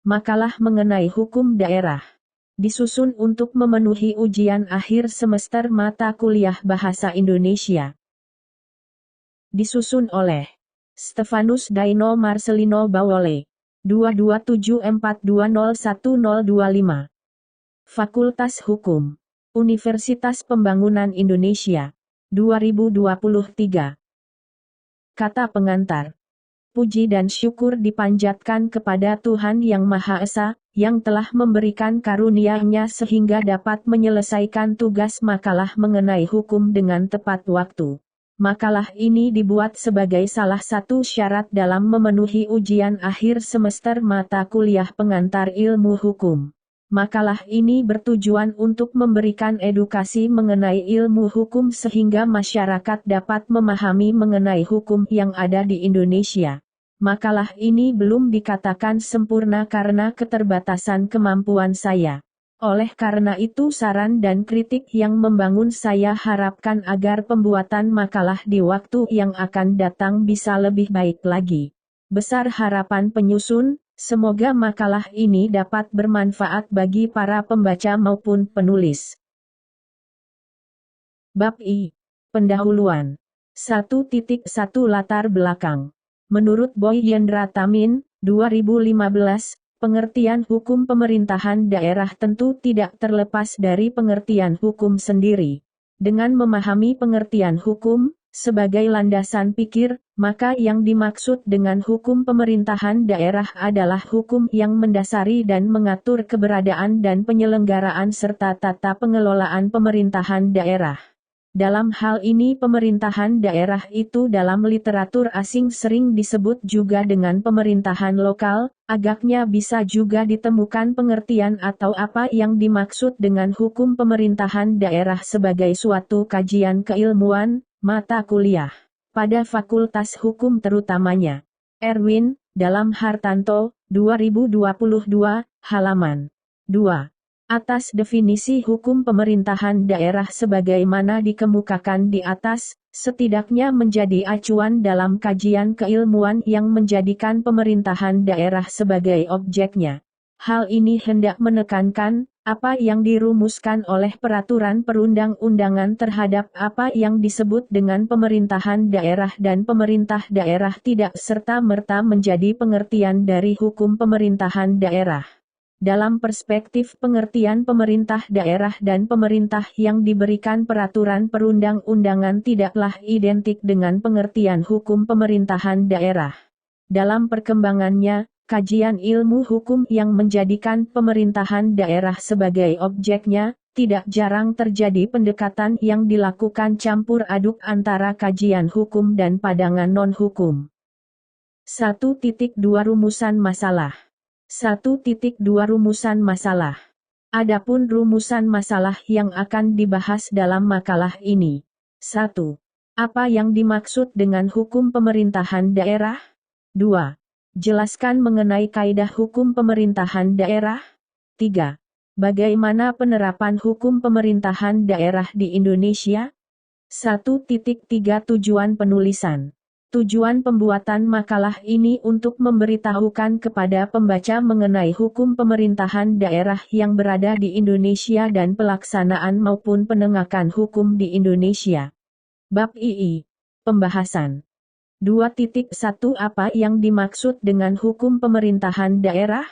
Makalah mengenai hukum daerah. Disusun untuk memenuhi ujian akhir semester mata kuliah Bahasa Indonesia. Disusun oleh Stefanus Daino Marcelino Bawole. 22742011025. Fakultas Hukum. Universitas Pembangunan Indonesia. 2023. Kata pengantar. Puji dan syukur dipanjatkan kepada Tuhan Yang Maha Esa, yang telah memberikan karunia-Nya sehingga dapat menyelesaikan tugas makalah mengenai hukum dengan tepat waktu. Makalah ini dibuat sebagai salah satu syarat dalam memenuhi ujian akhir semester mata kuliah pengantar ilmu hukum. Makalah ini bertujuan untuk memberikan edukasi mengenai ilmu hukum sehingga masyarakat dapat memahami mengenai hukum yang ada di Indonesia. Makalah ini belum dikatakan sempurna karena keterbatasan kemampuan saya. Oleh karena itu saran dan kritik yang membangun saya harapkan agar pembuatan makalah di waktu yang akan datang bisa lebih baik lagi. Besar harapan penyusun, semoga makalah ini dapat bermanfaat bagi para pembaca maupun penulis. Bab I. Pendahuluan. 1.1 Latar belakang. Menurut Boy Yendra Tamin, 2015, pengertian hukum pemerintahan daerah tentu tidak terlepas dari pengertian hukum sendiri. Dengan memahami pengertian hukum sebagai landasan pikir, maka yang dimaksud dengan hukum pemerintahan daerah adalah hukum yang mendasari dan mengatur keberadaan dan penyelenggaraan serta tata pengelolaan pemerintahan daerah. Dalam hal ini pemerintahan daerah itu dalam literatur asing sering disebut juga dengan pemerintahan lokal, agaknya bisa juga ditemukan pengertian atau apa yang dimaksud dengan hukum pemerintahan daerah sebagai suatu kajian keilmuan, mata kuliah. Pada Fakultas Hukum terutamanya. Erwin, dalam Hartanto, 2022, halaman 2. Atas definisi hukum pemerintahan daerah sebagaimana dikemukakan di atas, setidaknya menjadi acuan dalam kajian keilmuan yang menjadikan pemerintahan daerah sebagai objeknya. Hal ini hendak menekankan, apa yang dirumuskan oleh peraturan perundang-undangan terhadap apa yang disebut dengan pemerintahan daerah dan pemerintah daerah tidak serta-merta menjadi pengertian dari hukum pemerintahan daerah. Dalam perspektif pengertian pemerintah daerah dan pemerintah yang diberikan peraturan perundang-undangan tidaklah identik dengan pengertian hukum pemerintahan daerah. Dalam perkembangannya, kajian ilmu hukum yang menjadikan pemerintahan daerah sebagai objeknya, tidak jarang terjadi pendekatan yang dilakukan campur aduk antara kajian hukum dan pandangan non-hukum. 1.2 Rumusan masalah. 1.2 Rumusan masalah. Adapun rumusan masalah yang akan dibahas dalam makalah ini. 1. Apa yang dimaksud dengan hukum pemerintahan daerah? 2. Jelaskan mengenai kaidah hukum pemerintahan daerah. 3. Bagaimana penerapan hukum pemerintahan daerah di Indonesia? 1.3 Tujuan penulisan. Tujuan pembuatan makalah ini untuk memberitahukan kepada pembaca mengenai hukum pemerintahan daerah yang berada di Indonesia dan pelaksanaan maupun penegakan hukum di Indonesia. Bab II. Pembahasan. 2.1 Apa yang dimaksud dengan hukum pemerintahan daerah?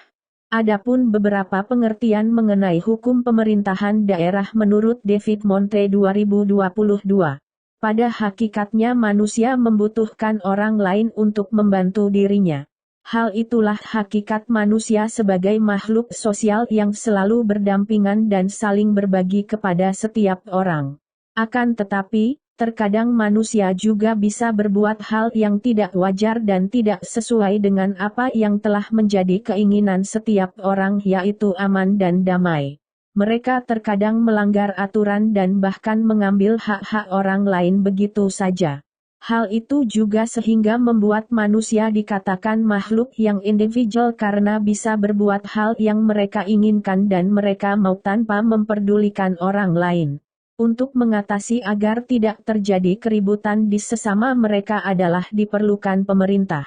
Adapun beberapa pengertian mengenai hukum pemerintahan daerah menurut David Monte 2022. Pada hakikatnya manusia membutuhkan orang lain untuk membantu dirinya. Hal itulah hakikat manusia sebagai makhluk sosial yang selalu berdampingan dan saling berbagi kepada setiap orang. Akan tetapi, terkadang manusia juga bisa berbuat hal yang tidak wajar dan tidak sesuai dengan apa yang telah menjadi keinginan setiap orang yaitu aman dan damai. Mereka terkadang melanggar aturan dan bahkan mengambil hak-hak orang lain begitu saja. Hal itu juga sehingga membuat manusia dikatakan makhluk yang individual karena bisa berbuat hal yang mereka inginkan dan mereka mau tanpa memperdulikan orang lain. Untuk mengatasi agar tidak terjadi keributan di sesama mereka adalah diperlukan pemerintah.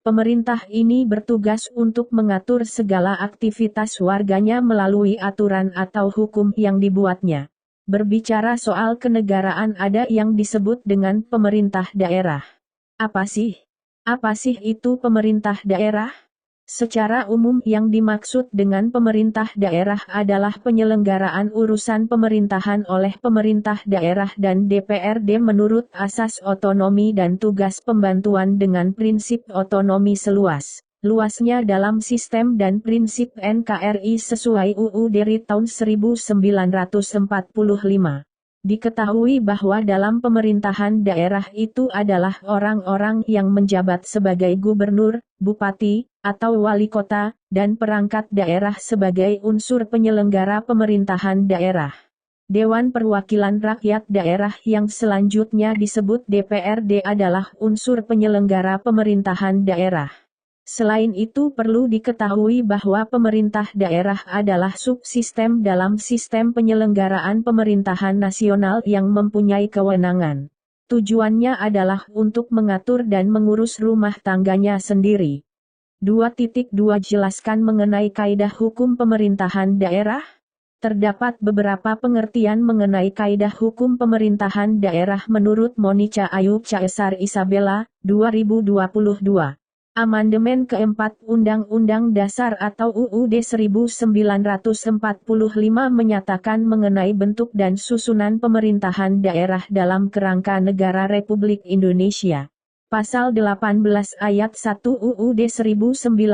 Pemerintah ini bertugas untuk mengatur segala aktivitas warganya melalui aturan atau hukum yang dibuatnya. Berbicara soal kenegaraan ada yang disebut dengan pemerintah daerah. Apa sih? Apa sih itu pemerintah daerah? Secara umum yang dimaksud dengan pemerintah daerah adalah penyelenggaraan urusan pemerintahan oleh pemerintah daerah dan DPRD menurut asas otonomi dan tugas pembantuan dengan prinsip otonomi luasnya dalam sistem dan prinsip NKRI sesuai UUD dari tahun 1945. Diketahui bahwa dalam pemerintahan daerah itu adalah orang-orang yang menjabat sebagai gubernur, bupati, atau wali kota, dan perangkat daerah sebagai unsur penyelenggara pemerintahan daerah. Dewan Perwakilan Rakyat Daerah yang selanjutnya disebut DPRD adalah unsur penyelenggara pemerintahan daerah. Selain itu perlu diketahui bahwa pemerintah daerah adalah subsistem dalam sistem penyelenggaraan pemerintahan nasional yang mempunyai kewenangan. Tujuannya adalah untuk mengatur dan mengurus rumah tangganya sendiri. 2.2 Jelaskan mengenai kaidah hukum pemerintahan daerah. Terdapat beberapa pengertian mengenai kaidah hukum pemerintahan daerah menurut Monica Ayu Caesar Isabella, 2022. Amandemen keempat Undang-Undang Dasar atau UUD 1945 menyatakan mengenai bentuk dan susunan pemerintahan daerah dalam kerangka negara Republik Indonesia. Pasal 18 ayat 1 UUD 1945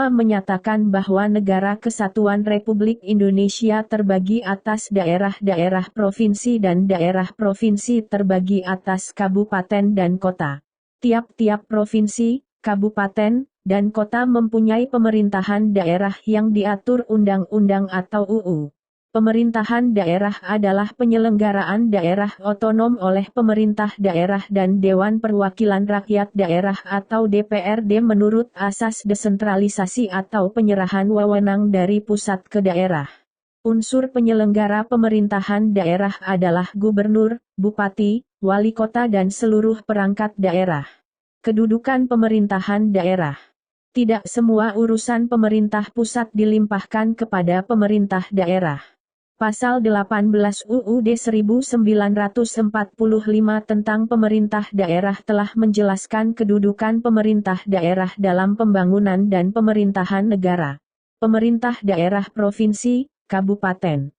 menyatakan bahwa Negara Kesatuan Republik Indonesia terbagi atas daerah-daerah provinsi dan daerah provinsi terbagi atas kabupaten dan kota. Tiap-tiap provinsi, kabupaten, dan kota mempunyai pemerintahan daerah yang diatur undang-undang atau UU. Pemerintahan daerah adalah penyelenggaraan daerah otonom oleh pemerintah daerah dan Dewan Perwakilan Rakyat Daerah atau DPRD menurut asas desentralisasi atau penyerahan wewenang dari pusat ke daerah. Unsur penyelenggara pemerintahan daerah adalah gubernur, bupati, wali kota dan seluruh perangkat daerah. Kedudukan pemerintahan daerah. Tidak semua urusan pemerintah pusat dilimpahkan kepada pemerintah daerah. Pasal 18 UUD 1945 tentang pemerintah daerah telah menjelaskan kedudukan pemerintah daerah dalam pembangunan dan pemerintahan negara. Pemerintah daerah provinsi, kabupaten,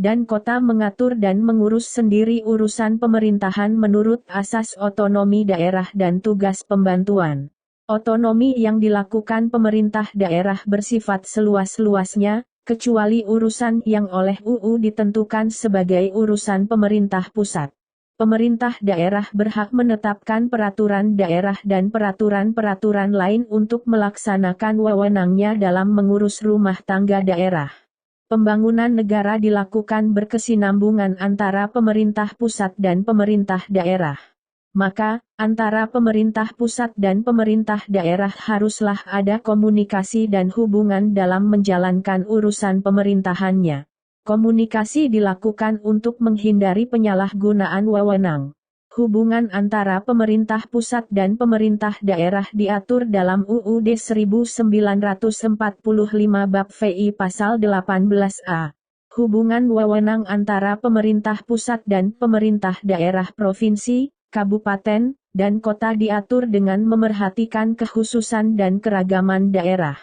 dan kota mengatur dan mengurus sendiri urusan pemerintahan menurut asas otonomi daerah dan tugas pembantuan. Otonomi yang dilakukan pemerintah daerah bersifat seluas-luasnya, kecuali urusan yang oleh UU ditentukan sebagai urusan pemerintah pusat. Pemerintah daerah berhak menetapkan peraturan daerah dan peraturan-peraturan lain untuk melaksanakan wewenangnya dalam mengurus rumah tangga daerah. Pembangunan negara dilakukan berkesinambungan antara pemerintah pusat dan pemerintah daerah. Maka, antara pemerintah pusat dan pemerintah daerah haruslah ada komunikasi dan hubungan dalam menjalankan urusan pemerintahannya. Komunikasi dilakukan untuk menghindari penyalahgunaan wewenang. Hubungan antara pemerintah pusat dan pemerintah daerah diatur dalam UUD 1945 Bab VI Pasal 18A. Hubungan wewenang antara pemerintah pusat dan pemerintah daerah provinsi, kabupaten, dan kota diatur dengan memerhatikan kekhususan dan keragaman daerah.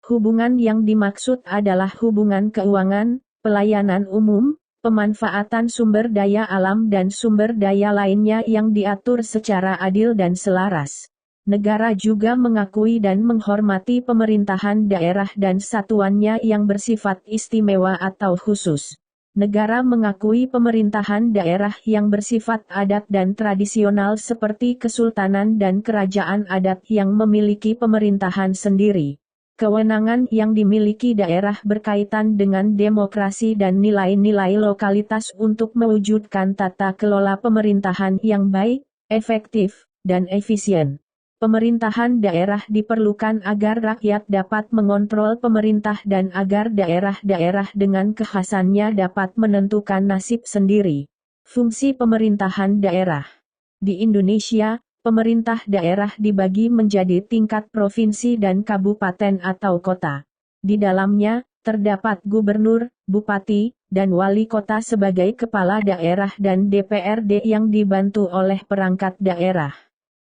Hubungan yang dimaksud adalah hubungan keuangan, pelayanan umum, pemanfaatan sumber daya alam dan sumber daya lainnya yang diatur secara adil dan selaras. Negara juga mengakui dan menghormati pemerintahan daerah dan satuannya yang bersifat istimewa atau khusus. Negara mengakui pemerintahan daerah yang bersifat adat dan tradisional seperti kesultanan dan kerajaan adat yang memiliki pemerintahan sendiri. Kewenangan yang dimiliki daerah berkaitan dengan demokrasi dan nilai-nilai lokalitas untuk mewujudkan tata kelola pemerintahan yang baik, efektif, dan efisien. Pemerintahan daerah diperlukan agar rakyat dapat mengontrol pemerintah dan agar daerah-daerah dengan kekhasannya dapat menentukan nasib sendiri. Fungsi pemerintahan daerah. Di Indonesia, Pemerintah daerah dibagi menjadi tingkat provinsi dan kabupaten atau kota. Di dalamnya, terdapat gubernur, bupati, dan wali kota sebagai kepala daerah dan DPRD yang dibantu oleh perangkat daerah.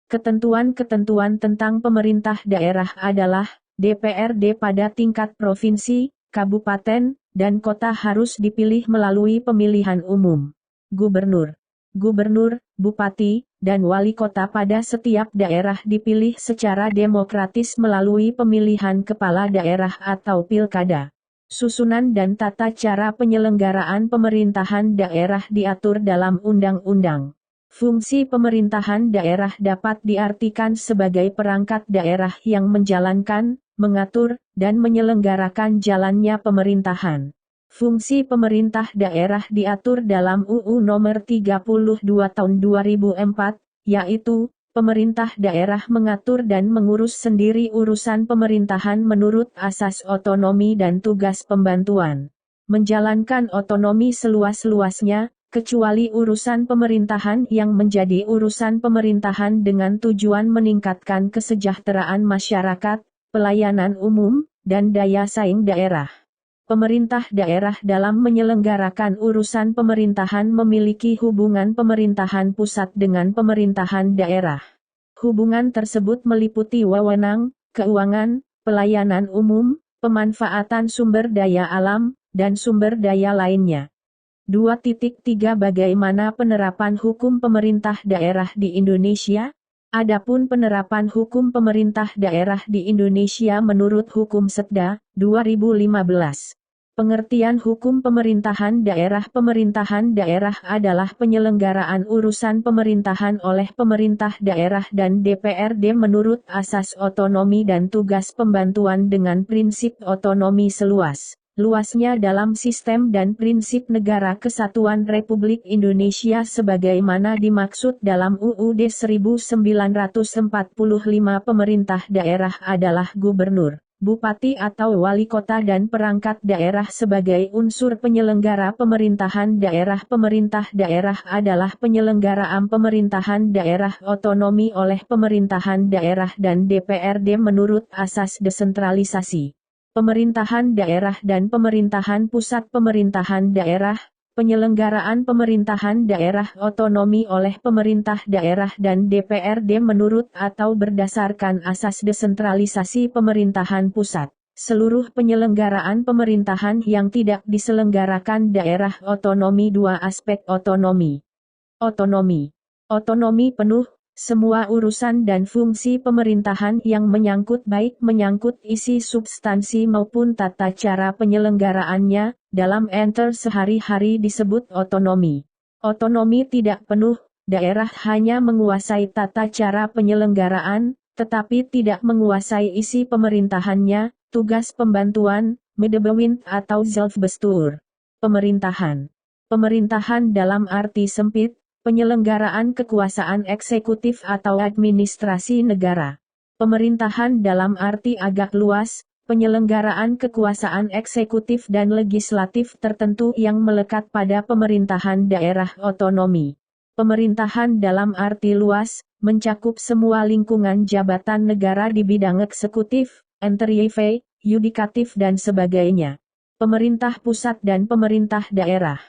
Ketentuan-ketentuan tentang pemerintah daerah adalah, DPRD pada tingkat provinsi, kabupaten, dan kota harus dipilih melalui pemilihan umum. Gubernur, bupati, dan wali kota pada setiap daerah dipilih secara demokratis melalui pemilihan kepala daerah atau pilkada. Susunan dan tata cara penyelenggaraan pemerintahan daerah diatur dalam undang-undang. Fungsi pemerintahan daerah dapat diartikan sebagai perangkat daerah yang menjalankan, mengatur, dan menyelenggarakan jalannya pemerintahan. Fungsi pemerintah daerah diatur dalam UU Nomor 32 Tahun 2004, yaitu, pemerintah daerah mengatur dan mengurus sendiri urusan pemerintahan menurut asas otonomi dan tugas pembantuan. Menjalankan otonomi seluas-luasnya, kecuali urusan pemerintahan yang menjadi urusan pemerintahan dengan tujuan meningkatkan kesejahteraan masyarakat, pelayanan umum, dan daya saing daerah. Pemerintah daerah dalam menyelenggarakan urusan pemerintahan memiliki hubungan pemerintahan pusat dengan pemerintahan daerah. Hubungan tersebut meliputi wewenang, keuangan, pelayanan umum, pemanfaatan sumber daya alam, dan sumber daya lainnya. 2.3 Bagaimana penerapan hukum pemerintah daerah di Indonesia? Adapun penerapan hukum pemerintah daerah di Indonesia menurut Hukum Setda, 2015. Pengertian hukum pemerintahan daerah adalah penyelenggaraan urusan pemerintahan oleh pemerintah daerah dan DPRD menurut asas otonomi dan tugas pembantuan dengan prinsip otonomi luasnya dalam sistem dan prinsip Negara Kesatuan Republik Indonesia sebagaimana dimaksud dalam UUD 1945. Pemerintah daerah adalah gubernur, bupati atau wali kota dan perangkat daerah sebagai unsur penyelenggara pemerintahan daerah. Pemerintah daerah adalah penyelenggaraan pemerintahan daerah otonomi oleh pemerintahan daerah dan DPRD menurut asas desentralisasi. Pemerintahan daerah dan pemerintahan pusat. Pemerintahan daerah, penyelenggaraan pemerintahan daerah otonomi oleh pemerintah daerah dan DPRD menurut atau berdasarkan asas desentralisasi pemerintahan pusat. Seluruh penyelenggaraan pemerintahan yang tidak diselenggarakan daerah otonomi. 2 Aspek otonomi. Otonomi penuh. Semua urusan dan fungsi pemerintahan yang menyangkut isi substansi maupun tata cara penyelenggaraannya, dalam sehari-hari disebut otonomi. Otonomi tidak penuh, daerah hanya menguasai tata cara penyelenggaraan, tetapi tidak menguasai isi pemerintahannya, tugas pembantuan, Medebewin atau Zelfbestuur. Pemerintahan dalam arti sempit, penyelenggaraan kekuasaan eksekutif atau administrasi negara. Pemerintahan dalam arti agak luas, penyelenggaraan kekuasaan eksekutif dan legislatif tertentu yang melekat pada pemerintahan daerah otonomi. Pemerintahan dalam arti luas, mencakup semua lingkungan jabatan negara di bidang eksekutif, yudikatif dan sebagainya. Pemerintah pusat dan pemerintah daerah.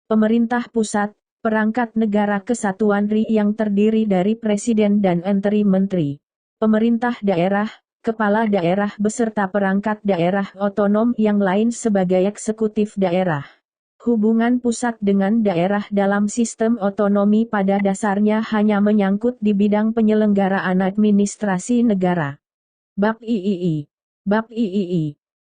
Pemerintah pusat, perangkat negara kesatuan RI yang terdiri dari presiden dan menteri. Pemerintah daerah, kepala daerah beserta perangkat daerah otonom yang lain sebagai eksekutif daerah. Hubungan pusat dengan daerah dalam sistem otonomi pada dasarnya hanya menyangkut di bidang penyelenggaraan administrasi negara. Bab III.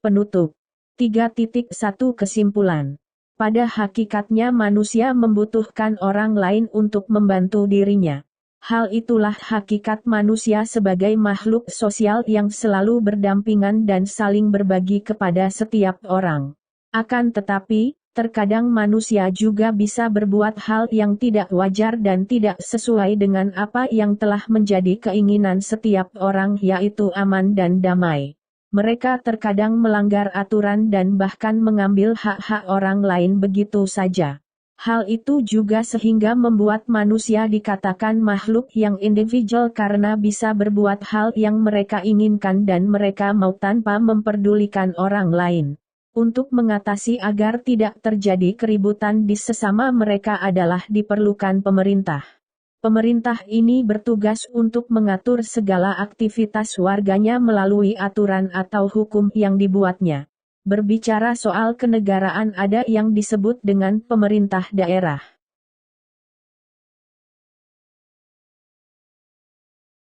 Penutup. 3.1 Kesimpulan. Pada hakikatnya manusia membutuhkan orang lain untuk membantu dirinya. Hal itulah hakikat manusia sebagai makhluk sosial yang selalu berdampingan dan saling berbagi kepada setiap orang. Akan tetapi, terkadang manusia juga bisa berbuat hal yang tidak wajar dan tidak sesuai dengan apa yang telah menjadi keinginan setiap orang, yaitu aman dan damai. Mereka terkadang melanggar aturan dan bahkan mengambil hak-hak orang lain begitu saja. Hal itu juga sehingga membuat manusia dikatakan makhluk yang individual karena bisa berbuat hal yang mereka inginkan dan mereka mau tanpa memperdulikan orang lain. Untuk mengatasi agar tidak terjadi keributan di sesama mereka adalah diperlukan pemerintah. Pemerintah ini bertugas untuk mengatur segala aktivitas warganya melalui aturan atau hukum yang dibuatnya. Berbicara soal kenegaraan ada yang disebut dengan pemerintah daerah.